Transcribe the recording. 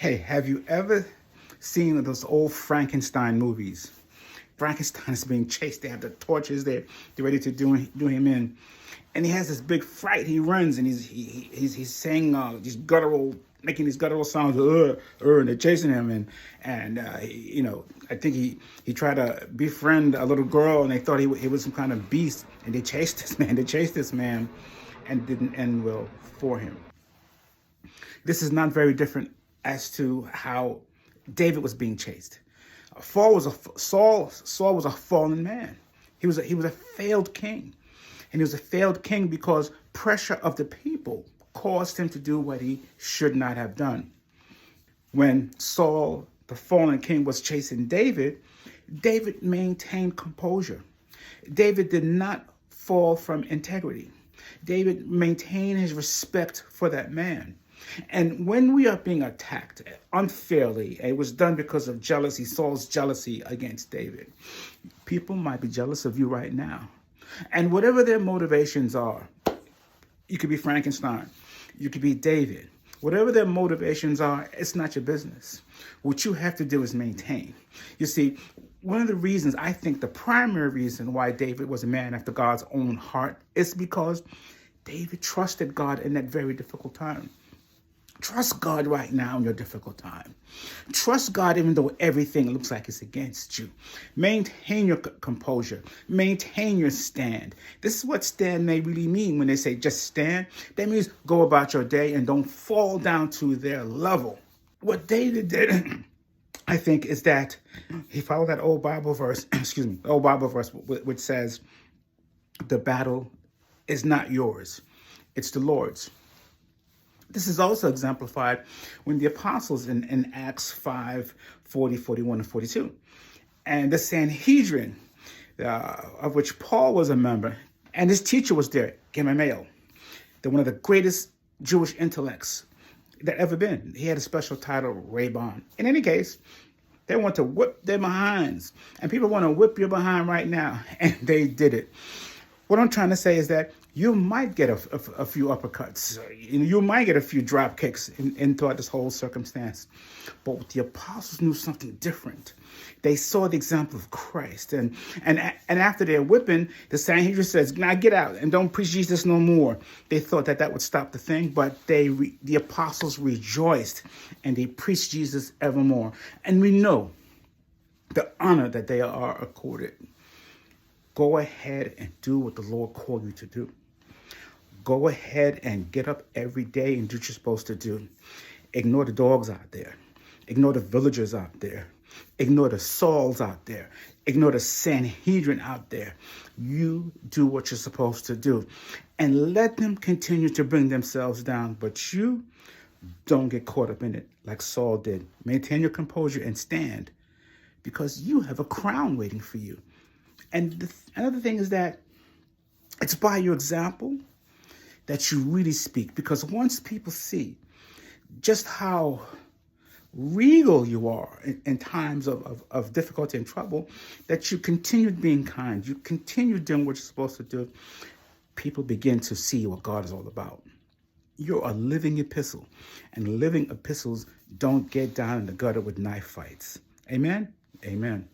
Hey, have you ever seen those old Frankenstein movies? Frankenstein is being chased. They have the torches. They're ready to do him in, and he has this big fright. He runs and he's saying these guttural, making these guttural sounds. And they're chasing him. I think he tried to befriend a little girl, and they thought he was some kind of beast, and they chased this man. They chased this man, and didn't end well for him. This is not very different as to how David was being chased. Saul was a fallen man. He was a failed king, and he was a failed king because pressure of the people caused him to do what he should not have done. When Saul, the fallen king, was chasing David, David maintained composure. David did not fall from integrity. David maintained his respect for that man. And when we are being attacked unfairly, it was done because of jealousy, Saul's jealousy against David. People might be jealous of you right now. And whatever their motivations are, you could be Frankenstein, you could be David. Whatever their motivations are, it's not your business. What you have to do is maintain. You see, one of the reasons, I think the primary reason why David was a man after God's own heart is because David trusted God in that very difficult time. Trust God right now in your difficult time. Trust God even though everything looks like it's against you. Maintain your composure. Maintain your stand. This is what stand may really mean when they say just stand. That means go about your day and don't fall down to their level. What David did, I think, is that he followed that old Bible verse, which says, the battle is not yours, it's the Lord's. This is also exemplified when the apostles in Acts 5, 40, 41, and 42. And the Sanhedrin, of which Paul was a member, and his teacher was there, Gamaliel, one of the greatest Jewish intellects that ever been. He had a special title, Rabbon. In any case, they want to whip their behinds. And people want to whip your behind right now. And they did it. What I'm trying to say is that you might get a few uppercuts. You might get a few drop kicks throughout this whole circumstance. But the apostles knew something different. They saw the example of Christ. And after their whipping, the Sanhedrin says, now get out and don't preach Jesus no more. They thought that would stop the thing, but the apostles rejoiced and they preached Jesus evermore. And we know the honor that they are accorded. Go ahead and do what the Lord called you to do. Go ahead and get up every day and do what you're supposed to do. Ignore the dogs out there. Ignore the villagers out there. Ignore the Sauls out there. Ignore the Sanhedrin out there. You do what you're supposed to do. And let them continue to bring themselves down. But you don't get caught up in it like Saul did. Maintain your composure and stand, because you have a crown waiting for you. And another thing is that it's by your example that you really speak. Because once people see just how regal you are in times of difficulty and trouble, that you continue being kind, you continue doing what you're supposed to do, people begin to see what God is all about. You're a living epistle, and living epistles don't get down in the gutter with knife fights. Amen? Amen.